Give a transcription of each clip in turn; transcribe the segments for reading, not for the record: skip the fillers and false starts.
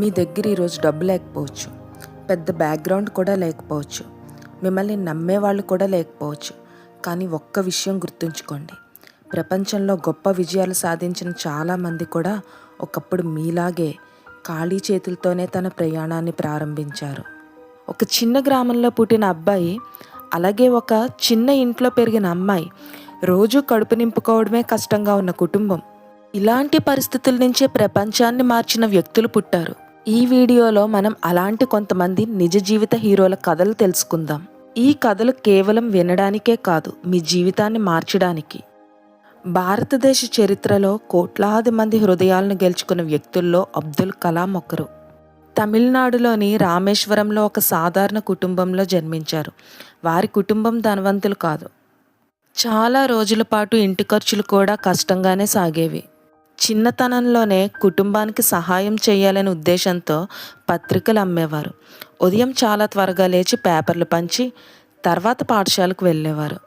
మీ దగ్గర ఈరోజు డబ్బు లేకపోవచ్చు, పెద్ద బ్యాక్గ్రౌండ్ కూడా లేకపోవచ్చు, మిమ్మల్ని నమ్మేవాళ్ళు కూడా లేకపోవచ్చు. కానీ ఒక్క విషయం గుర్తుంచుకోండి, ప్రపంచంలో గొప్ప విజయాలు సాధించిన చాలామంది కూడా ఒకప్పుడు మీలాగే ఖాళీ చేతులతోనే తన ప్రయాణాన్ని ప్రారంభించారు. ఒక చిన్న గ్రామంలో పుట్టిన అబ్బాయి, అలాగే ఒక చిన్న ఇంట్లో పెరిగిన అమ్మాయి, రోజు కడుపు నింపుకోవడమే కష్టంగా ఉన్న కుటుంబం. ఇలాంటి పరిస్థితుల నుంచే ప్రపంచాన్ని మార్చిన వ్యక్తులు పుట్టారు. ఈ వీడియోలో మనం అలాంటి కొంతమంది నిజ జీవిత హీరోల కథలు తెలుసుకుందాం. ఈ కథలు కేవలం వినడానికే కాదు, మీ జీవితాన్ని మార్చడానికి. భారతదేశ చరిత్రలో కోట్లాది మంది హృదయాలను గెలుచుకున్న వ్యక్తుల్లో అబ్దుల్ కలాం ఒకరు. తమిళనాడులోని రామేశ్వరంలో ఒక సాధారణ కుటుంబంలో జన్మించారు. వారి కుటుంబం ధనవంతులు కాదు. చాలా రోజుల పాటు ఇంటి ఖర్చులు కూడా కష్టంగానే సాగేవి. చిన్నతనంలోనే కుటుంబానికి సహాయం చేయాలనే ఉద్దేశంతో పత్రికలు అమ్మేవారు. ఉదయం చాలా త్వరగా లేచి పేపర్లు పంచి తర్వాత పాఠశాలకు వెళ్ళేవారు.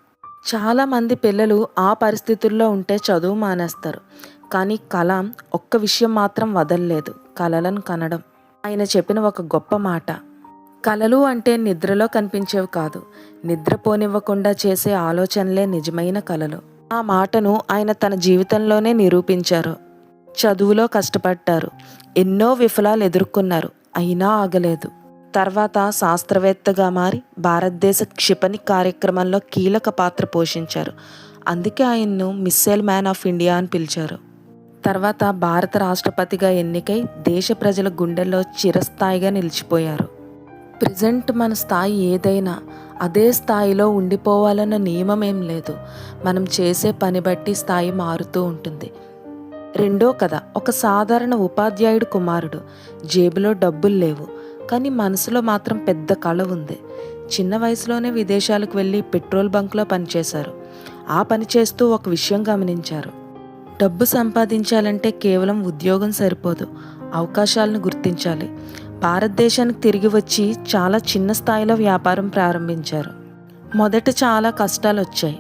చాలామంది పిల్లలు ఆ పరిస్థితుల్లో ఉంటే చదువు మానేస్తారు. కానీ కలాం ఒక్క విషయం మాత్రం వదలలేదు, కలలను కనడం. ఆయన చెప్పిన ఒక గొప్ప మాట, కలలు అంటే నిద్రలో కనిపించేవి కాదు, నిద్రపోనివ్వకుండా చేసే ఆలోచనలే నిజమైన కలలు. ఆ మాటను ఆయన తన జీవితంలోనే నిరూపించారు. చదువులో కష్టపడ్డారు, ఎన్నో విఫలాలు ఎదుర్కొన్నారు, అయినా ఆగలేదు. తర్వాత శాస్త్రవేత్తగా మారి భారతదేశ క్షిపణి కార్యక్రమంలో కీలక పాత్ర పోషించారు. అందుకే ఆయన్ను మిస్సైల్ మ్యాన్ ఆఫ్ ఇండియా అని పిలిచారు. తర్వాత భారత రాష్ట్రపతిగా ఎన్నికై దేశ ప్రజల గుండెల్లో చిరస్థాయిగా నిలిచిపోయారు. ప్రజెంట్ మన స్థాయి ఏదైనా అదే స్థాయిలో ఉండిపోవాలన్న నియమం ఏం లేదు. మనం చేసే పని బట్టి స్థాయి మారుతూ ఉంటుంది. రెండో కథ, ఒక సాధారణ ఉపాధ్యాయుడు కుమారుడు. జేబులో డబ్బులు లేవు, కానీ మనసులో మాత్రం పెద్ద కళ ఉంది. చిన్న వయసులోనే విదేశాలకు వెళ్ళి పెట్రోల్ బంక్లో పనిచేశారు. ఆ పని చేస్తూ ఒక విషయం గమనించారు, డబ్బు సంపాదించాలంటే కేవలం ఉద్యోగం సరిపోదు, అవకాశాలను గుర్తించాలి. భారతదేశానికి తిరిగి వచ్చి చాలా చిన్న స్థాయిలో వ్యాపారం ప్రారంభించారు. మొదట చాలా కష్టాలు వచ్చాయి.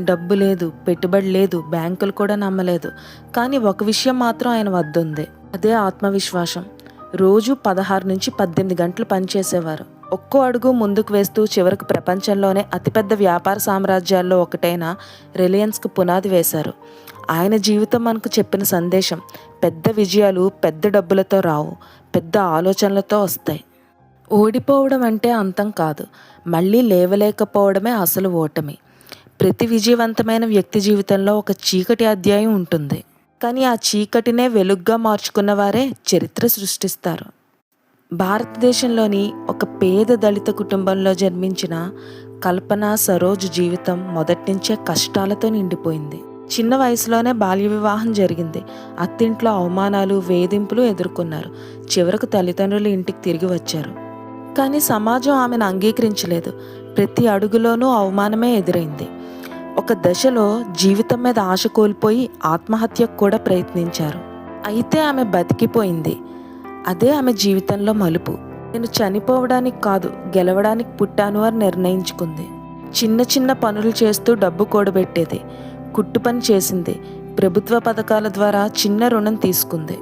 డబ్బు లేదు, పెట్టుబడి లేదు, బ్యాంకులు కూడా నమ్మలేదు. కానీ ఒక విషయం మాత్రం ఆయన వద్ద ఉంది, అదే ఆత్మవిశ్వాసం. రోజు 16 నుంచి 18 గంటలు పనిచేసేవారు. ఒక్కో అడుగు ముందుకు వేస్తూ చివరికి ప్రపంచంలోనే అతిపెద్ద వ్యాపార సామ్రాజ్యాల్లో ఒకటైన రిలయన్స్కు పునాది వేశారు. ఆయన జీవితం మనకు చెప్పిన సందేశం, పెద్ద విజయాలు పెద్ద డబ్బులతో రావు, పెద్ద ఆలోచనలతో వస్తాయి. ఓడిపోవడం అంటే అంతం కాదు, మళ్ళీ లేవలేకపోవడమే అసలు ఓటమి. ప్రతి విజయవంతమైన వ్యక్తి జీవితంలో ఒక చీకటి అధ్యాయం ఉంటుంది. కానీ ఆ చీకటినే వెలుగ్గా మార్చుకున్న వారే చరిత్ర సృష్టిస్తారు. భారతదేశంలోని ఒక పేద దళిత కుటుంబంలో జన్మించిన కల్పన సరోజ్ జీవితం మొదటి నుంచే కష్టాలతో నిండిపోయింది. చిన్న వయసులోనే బాల్య వివాహం జరిగింది. అత్తింట్లో అవమానాలు, వేధింపులు ఎదుర్కొన్నారు. చివరకు తల్లిదండ్రులు ఇంటికి తిరిగి వచ్చారు. కానీ సమాజం ఆమెను అంగీకరించలేదు. ప్రతి అడుగులోనూ అవమానమే ఎదురైంది. ఒక దశలో జీవితం మీద ఆశ కోల్పోయి ఆత్మహత్యకు కూడా ప్రయత్నించారు. అయితే ఆమె బతికిపోయింది. అదే ఆమె జీవితంలో మలుపు. నేను చనిపోవడానికి కాదు, గెలవడానికి పుట్టాను అని నిర్ణయించుకుంది. చిన్న చిన్న పనులు చేస్తూ డబ్బు కూడబెట్టేది. కుట్టు పని చేసింది. ప్రభుత్వ పథకాల ద్వారా చిన్న రుణం తీసుకుంది.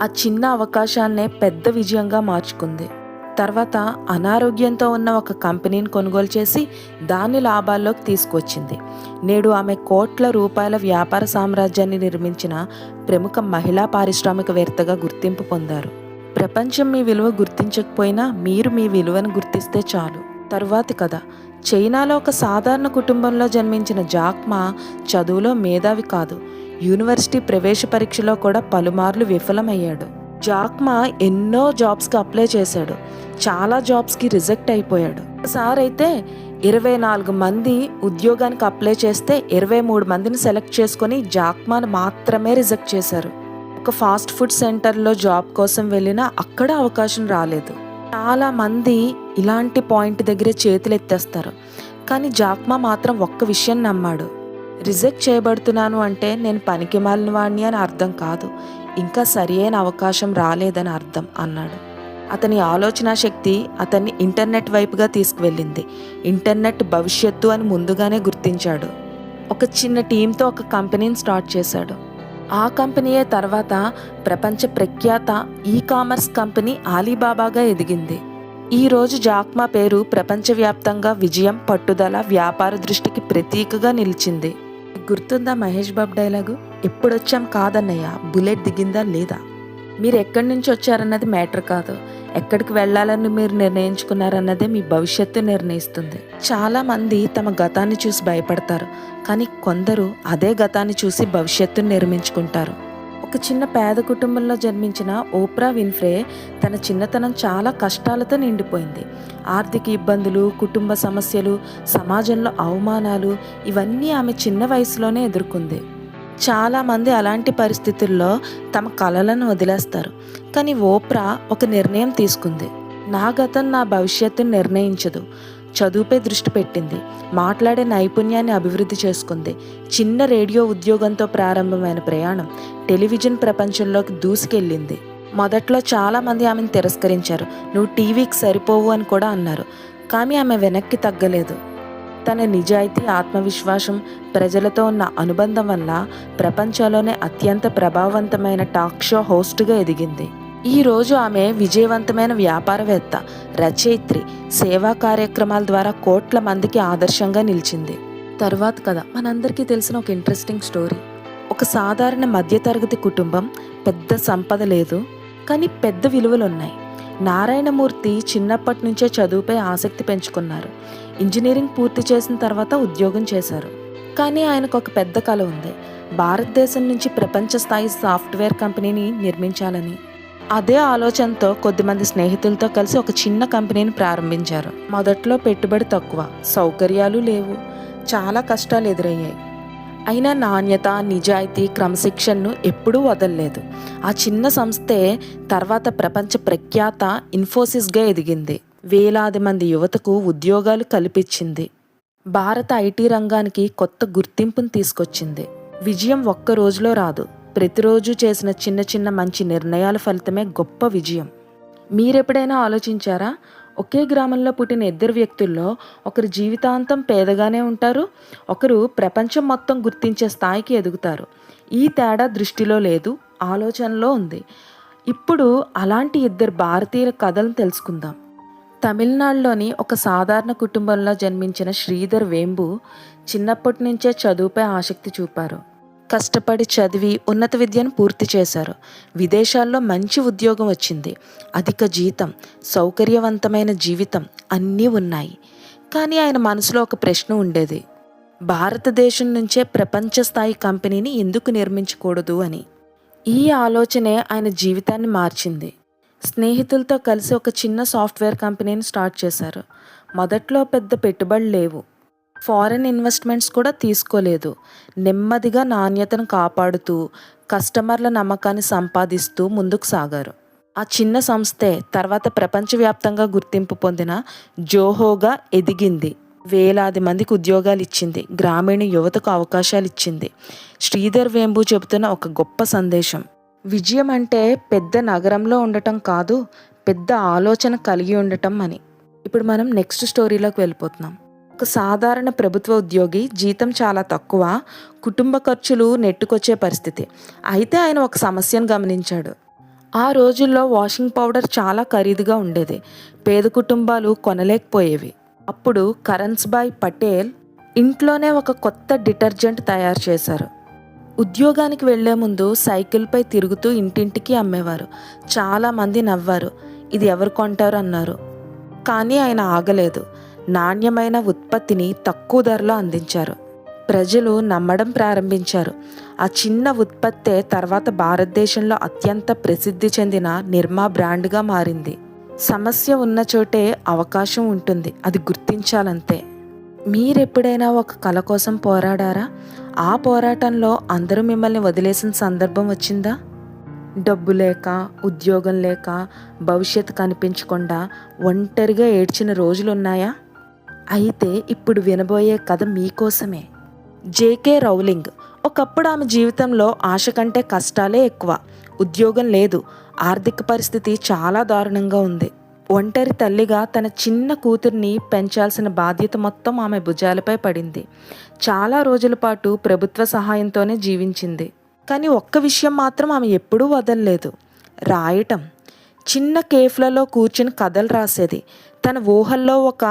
ఆ చిన్న అవకాశాన్నే పెద్ద విజయంగా మార్చుకుంది. తర్వాత అనారోగ్యంతో ఉన్న ఒక కంపెనీని కొనుగోలు చేసి దాన్ని లాభాల్లోకి తీసుకొచ్చింది. నేడు ఆమె కోట్ల రూపాయల వ్యాపార సామ్రాజ్యాన్ని నిర్మించిన ప్రముఖ మహిళా పారిశ్రామికవేత్తగా గుర్తింపు పొందారు. ప్రపంచం మీ విలువ గుర్తించకపోయినా మీరు మీ విలువను గుర్తిస్తే చాలు. తరువాతి కథ, చైనాలో ఒక సాధారణ కుటుంబంలో జన్మించిన జాక్ మా చదువులో మేధావి కాదు. యూనివర్సిటీ ప్రవేశ పరీక్షలో కూడా పలుమార్లు విఫలమయ్యాడు. జాక్ మా ఎన్నో జాబ్స్కి అప్లై చేశాడు. చాలా జాబ్స్కి రిజెక్ట్ అయిపోయాడు. ఒకసారి అయితే 24 మంది ఉద్యోగానికి అప్లై చేస్తే 23 మందిని సెలెక్ట్ చేసుకొని జాక్ మాను మాత్రమే రిజెక్ట్ చేశారు. ఒక ఫాస్ట్ ఫుడ్ సెంటర్లో జాబ్ కోసం వెళ్ళినా అక్కడ అవకాశం రాలేదు. చాలా మంది ఇలాంటి పాయింట్ దగ్గరే చేతులు ఎత్తేస్తారు. కానీ జాక్ మా మాత్రం ఒక్క విషయం నమ్మాడు, రిజెక్ట్ చేయబడుతున్నాను అంటే నేను పనికి మాలిన వాడిని అని అర్థం కాదు, ఇంకా సరి అయిన అవకాశం రాలేదని అర్థం అన్నాడు. అతని ఆలోచన శక్తి అతన్ని ఇంటర్నెట్ వైపుగా తీసుకువెళ్ళింది. ఇంటర్నెట్ భవిష్యత్తు అని ముందుగానే గుర్తించాడు. ఒక చిన్న టీంతో ఒక కంపెనీని స్టార్ట్ చేశాడు. ఆ కంపెనీయే తర్వాత ప్రపంచ ప్రఖ్యాత ఈ-కామర్స్ కంపెనీ ఆలీబాబాగా ఎదిగింది. ఈరోజు జాక్మా పేరు ప్రపంచవ్యాప్తంగా విజయం, పట్టుదల, వ్యాపార దృష్టికి ప్రతీకగా నిలిచింది. గుర్తుందా మహేష్ బాబు డైలాగు, ఎప్పుడొచ్చాం కాదన్నయ్య, బుల్లెట్ దిగిందా లేదా? మీరు ఎక్కడి నుంచి వచ్చారన్నది మ్యాటర్ కాదు, ఎక్కడికి వెళ్ళాలని మీరు నిర్ణయించుకున్నారన్నదే మీ భవిష్యత్తు నిర్ణయిస్తుంది. చాలామంది తమ గతాన్ని చూసి భయపడతారు, కానీ కొందరు అదే గతాన్ని చూసి భవిష్యత్తును నిర్మించుకుంటారు. ఒక చిన్న పేద కుటుంబంలో జన్మించిన ఓప్రా విన్ఫ్రే తన చిన్నతనం చాలా కష్టాలతో నిండిపోయింది. ఆర్థిక ఇబ్బందులు, కుటుంబ సమస్యలు, సమాజంలో అవమానాలు, ఇవన్నీ ఆమె చిన్న వయసులోనే ఎదుర్కొంది. చాలామంది అలాంటి పరిస్థితుల్లో తమ కలలను వదిలేస్తారు, కానీ ఓప్రా ఒక నిర్ణయం తీసుకుంది. నా గతం నా భవిష్యత్తును నిర్ణయించదు. చదువుపై దృష్టి పెట్టింది, మాట్లాడే నైపుణ్యాన్ని అభివృద్ధి చేసుకుంది. చిన్న రేడియో ఉద్యోగంతో ప్రారంభమైన ప్రయాణం టెలివిజన్ ప్రపంచంలోకి దూసుకెళ్ళింది. మొదట్లో చాలామంది ఆమెను తిరస్కరించారు, నువ్వు టీవీకి సరిపోవు అని కూడా అన్నారు. కానీ ఆమె వెనక్కి తగ్గలేదు. తన నిజాయితీ, ఆత్మవిశ్వాసం, ప్రజలతో ఉన్న అనుబంధం వల్ల ప్రపంచంలోనే అత్యంత ప్రభావవంతమైన టాక్ షో హోస్ట్గా ఎదిగింది. ఈరోజు ఆమె విజయవంతమైన వ్యాపారవేత్త, రచయిత్రి, సేవా కార్యక్రమాల ద్వారా కోట్ల మందికి ఆదర్శంగా నిలిచింది. తర్వాత కథ మనందరికీ తెలిసిన ఒక ఇంట్రెస్టింగ్ స్టోరీ. ఒక సాధారణ మధ్యతరగతి కుటుంబం, పెద్ద సంపద లేదు, కానీ పెద్ద విలువలున్నాయి. నారాయణమూర్తి చిన్నప్పటి నుంచే చదువుపై ఆసక్తి పెంచుకున్నారు. ఇంజనీరింగ్ పూర్తి చేసిన తర్వాత ఉద్యోగం చేశారు. కానీ ఆయనకు ఒక పెద్ద కల ఉంది, భారతదేశం నుంచి ప్రపంచ స్థాయి సాఫ్ట్వేర్ కంపెనీని నిర్మించాలని. అదే ఆలోచనతో కొద్దిమంది స్నేహితులతో కలిసి ఒక చిన్న కంపెనీని ప్రారంభించారు. మొదట్లో పెట్టుబడి తక్కువ, సౌకర్యాలు లేవు, చాలా కష్టాలు ఎదురయ్యాయి. అయినా నాణ్యత, నిజాయితీ, క్రమశిక్షణను ఎప్పుడూ వదలలేదు. ఆ చిన్న సంస్థే తర్వాత ప్రపంచ ప్రఖ్యాత ఇన్ఫోసిస్గా ఎదిగింది. వేలాది మంది యువతకు ఉద్యోగాలు కల్పించింది. భారత ఐటీ రంగానికి కొత్త గుర్తింపును తీసుకొచ్చింది. విజయం ఒక్క రోజులో రాదు, ప్రతిరోజు చేసిన చిన్న చిన్న మంచి నిర్ణయాల ఫలితమే గొప్ప విజయం. మీరెప్పుడైనా ఆలోచించారా, ఒకే గ్రామంలో పుట్టిన ఇద్దరు వ్యక్తుల్లో ఒకరు జీవితాంతం పేదగానే ఉంటారు, ఒకరు ప్రపంచం మొత్తం గుర్తించే స్థాయికి ఎదుగుతారు. ఈ తేడా దృష్టిలో లేదు, ఆలోచనలో ఉంది. ఇప్పుడు అలాంటి ఇద్దరు భారతీయుల కథలను తెలుసుకుందాం. తమిళనాడులోని ఒక సాధారణ కుటుంబంలో జన్మించిన శ్రీధర్ వేంబు చిన్నప్పటి నుంచే చదువుపై ఆసక్తి చూపారు. కష్టపడి చదివి ఉన్నత విద్యను పూర్తి చేశారు. విదేశాల్లో మంచి ఉద్యోగం వచ్చింది, అధిక జీతం, సౌకర్యవంతమైన జీవితం అన్నీ ఉన్నాయి. కానీ ఆయన మనసులో ఒక ప్రశ్న ఉండేది, భారతదేశం నుంచే ప్రపంచ స్థాయి కంపెనీని ఎందుకు నిర్మించకూడదు అని. ఈ ఆలోచనే ఆయన జీవితాన్ని మార్చింది. స్నేహితులతో కలిసి ఒక చిన్న సాఫ్ట్వేర్ కంపెనీని స్టార్ట్ చేశారు. మొదట్లో పెద్ద పెట్టుబడులు లేవు, ఫారెన్ ఇన్వెస్ట్మెంట్స్ కూడా తీసుకోలేదు. నెమ్మదిగా నాణ్యతను కాపాడుతూ కస్టమర్ల నమ్మకాన్ని సంపాదిస్తూ ముందుకు సాగారు. ఆ చిన్న సంస్థే తర్వాత ప్రపంచవ్యాప్తంగా గుర్తింపు పొందిన జోహోగా ఎదిగింది. వేలాది మందికి ఉద్యోగాలు ఇచ్చింది, గ్రామీణ యువతకు అవకాశాలు ఇచ్చింది. శ్రీధర్ వేంబు చెబుతున్న ఒక గొప్ప సందేశం, విజయం అంటే పెద్ద నగరంలో ఉండటం కాదు, పెద్ద ఆలోచన కలిగి ఉండటం అని. ఇప్పుడు మనం నెక్స్ట్ స్టోరీలోకి వెళ్ళిపోతున్నాం. ఒక సాధారణ ప్రభుత్వ ఉద్యోగి, జీతం చాలా తక్కువ, కుటుంబ ఖర్చులు నెట్టుకొచ్చే పరిస్థితి. అయితే ఆయన ఒక సమస్యను గమనించాడు. ఆ రోజుల్లో వాషింగ్ పౌడర్ చాలా ఖరీదుగా ఉండేది, పేద కుటుంబాలు కొనలేకపోయేవి. అప్పుడు కరణ్స్భాయ్ పటేల్ ఇంట్లోనే ఒక కొత్త డిటర్జెంట్ తయారు చేశారు. ఉద్యోగానికి వెళ్లే ముందు సైకిల్పై తిరుగుతూ ఇంటింటికి అమ్మేవారు. చాలామంది నవ్వారు, ఇది ఎవరు కొంటారు అన్నారు. కానీ ఆయన ఆగలేదు. నాణ్యమైన ఉత్పత్తిని తక్కువ ధరలో అందించారు. ప్రజలు నమ్మడం ప్రారంభించారు. ఆ చిన్న ఉత్పత్తే తర్వాత భారతదేశంలో అత్యంత ప్రసిద్ధి చెందిన నిర్మా బ్రాండ్గా మారింది. సమస్య ఉన్న చోటే అవకాశం ఉంటుంది, అది గుర్తించాలంతే. మీరెప్పుడైనా ఒక కళ కోసం పోరాడారా? ఆ పోరాటంలో అందరూ మిమ్మల్ని వదిలేసిన సందర్భం వచ్చిందా? డబ్బు లేక, ఉద్యోగం లేక, భవిష్యత్తు కనిపించకుండా ఒంటరిగా ఏడ్చిన రోజులున్నాయా? అయితే ఇప్పుడు వినబోయే కథ మీకోసమే. JK Rowling. ఒకప్పుడు ఆమె జీవితంలో ఆశ కంటే కష్టాలే ఎక్కువ. ఉద్యోగం లేదు, ఆర్థిక పరిస్థితి చాలా దారుణంగా ఉంది. ఒంటరి తల్లిగా తన చిన్న కూతుర్ని పెంచాల్సిన బాధ్యత మొత్తం ఆమె భుజాలపై పడింది. చాలా రోజుల పాటు ప్రభుత్వ సహాయంతోనే జీవించింది. కానీ ఒక్క విషయం మాత్రం ఆమె ఎప్పుడూ వదలలేదు, రాయటం. చిన్న కేఫ్లలో కూర్చుని కథలు రాసేది. తన ఊహల్లో ఒక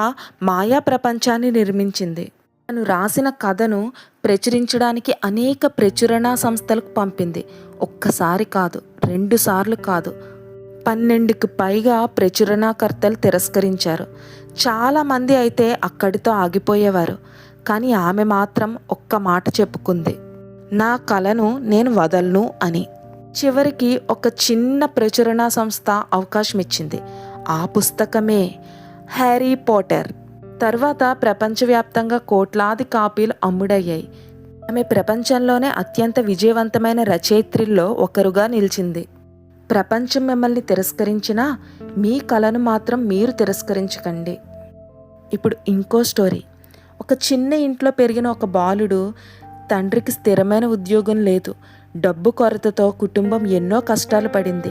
మాయా ప్రపంచాన్ని నిర్మించింది. తను రాసిన కథను ప్రచురించడానికి అనేక ప్రచురణ సంస్థలకు పంపింది. ఒక్కసారి కాదు, 2 సార్లు కాదు, 12కి పైగా ప్రచురణకర్తలు తిరస్కరించారు. చాలామంది అయితే అక్కడితో ఆగిపోయేవారు. కానీ ఆమె మాత్రం ఒక్క మాట చెప్పుకుంది, నా కళను నేను వదలను అని. చివరికి ఒక చిన్న ప్రచురణ సంస్థ అవకాశం ఇచ్చింది. ఆ పుస్తకమే హ్యారీ పాటర్. తర్వాత ప్రపంచవ్యాప్తంగా కోట్లాది కాపీలు అమ్ముడయ్యాయి. ఆమె ప్రపంచంలోనే అత్యంత విజయవంతమైన రచయిత్రుల్లో ఒకరుగా నిలిచింది. ప్రపంచం మిమ్మల్ని తిరస్కరించినా మీ కళను మాత్రం మీరు తిరస్కరించకండి. ఇప్పుడు ఇంకో స్టోరీ. ఒక చిన్న ఇంట్లో పెరిగిన ఒక బాలుడు. తండ్రికి స్థిరమైన ఉద్యోగం లేదు. డబ్బు కొరతతో కుటుంబం ఎన్నో కష్టాలు పడింది.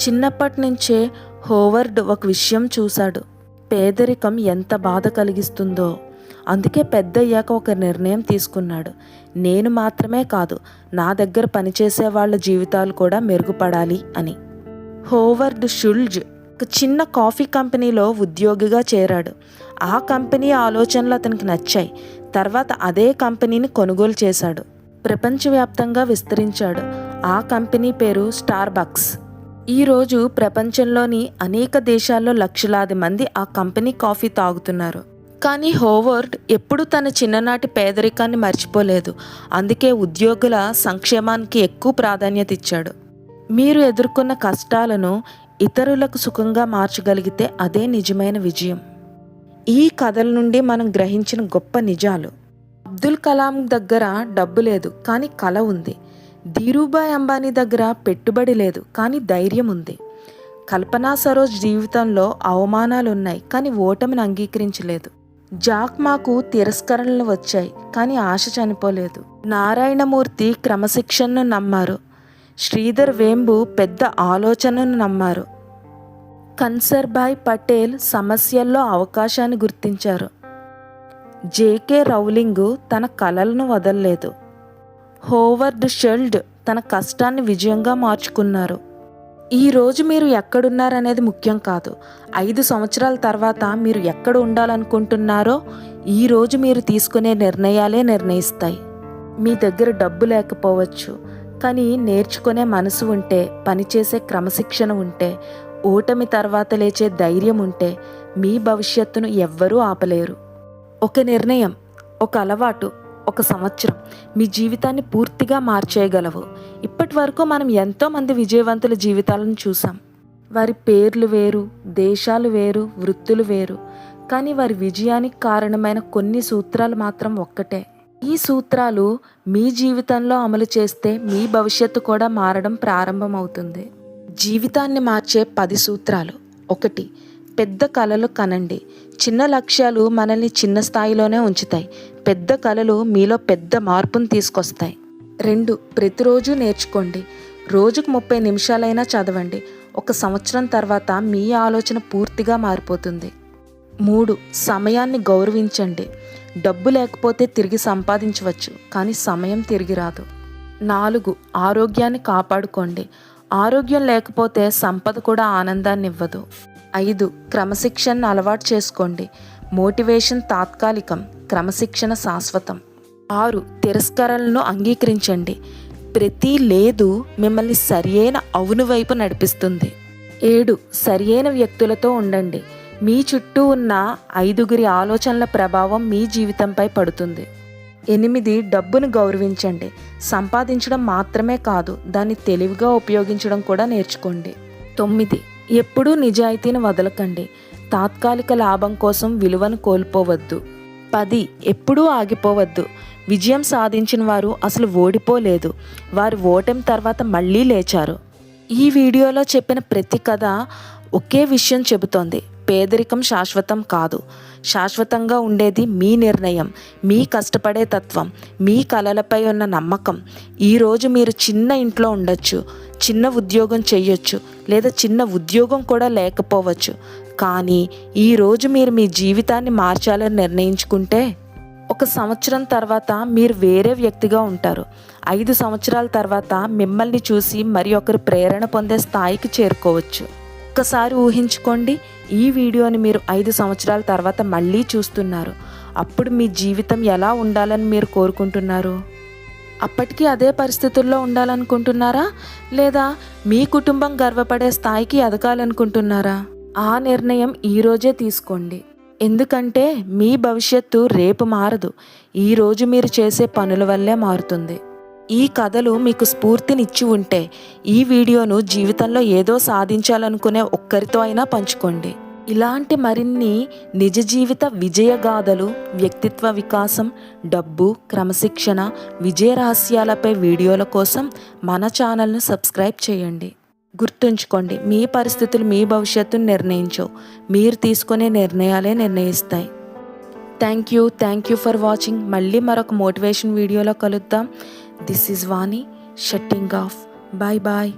చిన్నప్పటి నుంచే హోవర్డ్ ఒక విషయం చూశాడు, పేదరికం ఎంత బాధ కలిగిస్తుందో. అందుకే పెద్దయ్యాక ఒక నిర్ణయం తీసుకున్నాడు, నేను మాత్రమే కాదు, నా దగ్గర పనిచేసే వాళ్ళ జీవితాలు కూడా మెరుగుపడాలి అని. హోవర్డ్ షుల్జ్ ఒక చిన్న కాఫీ కంపెనీలో ఉద్యోగిగా చేరాడు. ఆ కంపెనీ ఆలోచనలు అతనికి నచ్చాయి. తర్వాత అదే కంపెనీని కొనుగోలు చేశాడు. ప్రపంచవ్యాప్తంగా విస్తరించాడు. ఆ కంపెనీ పేరు స్టార్బక్స్. ఈరోజు ప్రపంచంలోని అనేక దేశాల్లో లక్షలాది మంది ఆ కంపెనీ కాఫీ తాగుతున్నారు. కానీ హోవర్డ్ ఎప్పుడూ తన చిన్ననాటి పేదరికాన్ని మర్చిపోలేదు. అందుకే ఉద్యోగుల సంక్షేమానికి ఎక్కువ ప్రాధాన్యత ఇచ్చాడు. మీరు ఎదుర్కొన్న కష్టాలను ఇతరులకు సుఖంగా మార్చగలిగితే అదే నిజమైన విజయం. ఈ కథల నుండి మనం గ్రహించిన గొప్ప నిజాలు. అబ్దుల్ కలాం దగ్గర డబ్బు లేదు, కానీ కళ ఉంది. ధీరూభాయ్ అంబానీ దగ్గర పెట్టుబడి లేదు, కానీ ధైర్యం ఉంది. కల్పనా సరోజ్ జీవితంలో అవమానాలు ఉన్నాయి, కానీ ఓటమిని అంగీకరించలేదు. జాక్ మాకు తిరస్కరణలు వచ్చాయి, కానీ ఆశ చనిపోలేదు. నారాయణమూర్తి క్రమశిక్షణను నమ్మారు. శ్రీధర్ వేంబు పెద్ద ఆలోచనను నమ్మారు. కన్సర్భాయ్ పటేల్ సమస్యల్లో అవకాశాన్ని గుర్తించారు. జేకే రౌలింగ్ తన కలలను వదలలేదు. హోవర్డ్ షుల్జ్ తన కష్టాన్ని విజయంగా మార్చుకున్నారు. ఈరోజు మీరు ఎక్కడున్నారనేది ముఖ్యం కాదు, 5 సంవత్సరాల తర్వాత మీరు ఎక్కడ ఉండాలనుకుంటున్నారో ఈరోజు మీరు తీసుకునే నిర్ణయాలే నిర్ణయిస్తాయి. మీ దగ్గర డబ్బు లేకపోవచ్చు, కానీ నేర్చుకునే మనసు ఉంటే, పనిచేసే క్రమశిక్షణ ఉంటే, ఓటమి తర్వాత లేచే ధైర్యం ఉంటే మీ భవిష్యత్తును ఎవ్వరూ ఆపలేరు. ఒక నిర్ణయం, ఒక అలవాటు, ఒక సంవత్సరం మీ జీవితాన్ని పూర్తిగా మార్చేయగలవు. ఇప్పటి వరకు మనం ఎంతోమంది విజయవంతుల జీవితాలను చూసాం. వారి పేర్లు వేరు, దేశాలు వేరు, వృత్తులు వేరు, కానీ వారి విజయానికి కారణమైన కొన్ని సూత్రాలు మాత్రం ఒక్కటే. ఈ సూత్రాలు మీ జీవితంలో అమలు చేస్తే మీ భవిష్యత్తు కూడా మారడం ప్రారంభమవుతుంది. జీవితాన్ని మార్చే 10 సూత్రాలు. 1. పెద్ద కలలు కనండి. చిన్న లక్ష్యాలు మనల్ని చిన్న స్థాయిలోనే ఉంచుతాయి. పెద్ద కలలు మీలో పెద్ద మార్పును తీసుకొస్తాయి. 2. ప్రతిరోజు నేర్చుకోండి. రోజుకు 30 నిమిషాలైనా చదవండి. 1 సంవత్సరం తర్వాత మీ ఆలోచన పూర్తిగా మారిపోతుంది. 3. సమయాన్ని గౌరవించండి. డబ్బు లేకపోతే తిరిగి సంపాదించవచ్చు, కానీ సమయం తిరిగి రాదు. 4. ఆరోగ్యాన్ని కాపాడుకోండి. ఆరోగ్యం లేకపోతే సంపద కూడా ఆనందాన్ని ఇవ్వదు. 5. క్రమశిక్షణను అలవాటు చేసుకోండి. మోటివేషన్ తాత్కాలికం, క్రమశిక్షణ శాశ్వతం. 6. తిరస్కరణలను అంగీకరించండి. ప్రతి లేదు మిమ్మల్ని సరియైన అవును వైపు నడిపిస్తుంది. 7. సరియైన వ్యక్తులతో ఉండండి. మీ చుట్టూ ఉన్న 5గురి ఆలోచనల ప్రభావం మీ జీవితంపై పడుతుంది. 8. డబ్బును గౌరవించండి. సంపాదించడం మాత్రమే కాదు, దాన్ని తెలివిగా ఉపయోగించడం కూడా నేర్చుకోండి. 9. ఎప్పుడూ నిజాయితీని వదలకండి. తాత్కాలిక లాభం కోసం విలువను కోల్పోవద్దు. 10. ఎప్పుడూ ఆగిపోవద్దు. విజయం సాధించిన వారు అసలు ఓడిపోలేదు, వారు ఓటమి తర్వాత మళ్ళీ లేచారు. ఈ వీడియోలో చెప్పిన ప్రతి కథ ఒకే విషయం చెబుతోంది, పేదరికం శాశ్వతం కాదు. శాశ్వతంగా ఉండేది మీ నిర్ణయం, మీ కష్టపడే తత్వం, మీ కలలపై ఉన్న నమ్మకం. ఈరోజు మీరు చిన్న ఇంట్లో ఉండొచ్చు, చిన్న ఉద్యోగం చేయొచ్చు, లేదా చిన్న ఉద్యోగం కూడా లేకపోవచ్చు. కానీ ఈరోజు మీరు మీ జీవితాన్ని మార్చాలని నిర్ణయించుకుంటే ఒక సంవత్సరం తర్వాత మీరు వేరే వ్యక్తిగా ఉంటారు. 5 సంవత్సరాల తర్వాత మిమ్మల్ని చూసి మరి ఒకరు ప్రేరణ పొందే స్థాయికి చేరుకోవచ్చు. ఒక్కసారి ఊహించుకోండి, ఈ వీడియోని మీరు 5 సంవత్సరాల తర్వాత మళ్ళీ చూస్తున్నారు. అప్పుడు మీ జీవితం ఎలా ఉండాలని మీరు కోరుకుంటున్నారు? అప్పటికి అదే పరిస్థితుల్లో ఉండాలనుకుంటున్నారా, లేదా మీ కుటుంబం గర్వపడే స్థాయికి ఎదగాలనుకుంటున్నారా? ఆ నిర్ణయం ఈరోజే తీసుకోండి. ఎందుకంటే మీ భవిష్యత్తు రేపు మారదు, ఈరోజు మీరు చేసే పనుల వల్లే మారుతుంది. ఈ కథలు మీకు స్ఫూర్తినిచ్చి ఉంటే ఈ వీడియోను జీవితంలో ఏదో సాధించాలనుకునే ఒక్కరితో అయినా పంచుకోండి. ఇలాంటి మరిన్ని నిజ జీవిత విజయగాథలు, వ్యక్తిత్వ వికాసం, డబ్బు, క్రమశిక్షణ, విజయ రహస్యాలపై వీడియోల కోసం మన ఛానల్ను సబ్స్క్రైబ్ చేయండి. గుర్తుంచుకోండి, మీ పరిస్థితులు మీ భవిష్యత్తును నిర్ణయించవు, మీరు తీసుకునే నిర్ణయాలే నిర్ణయిస్తాయి. Thank you for watching. మళ్ళీ మరొక మోటివేషన్ వీడియోలో కలుద్దాం. This is Vani shutting off. Bye bye.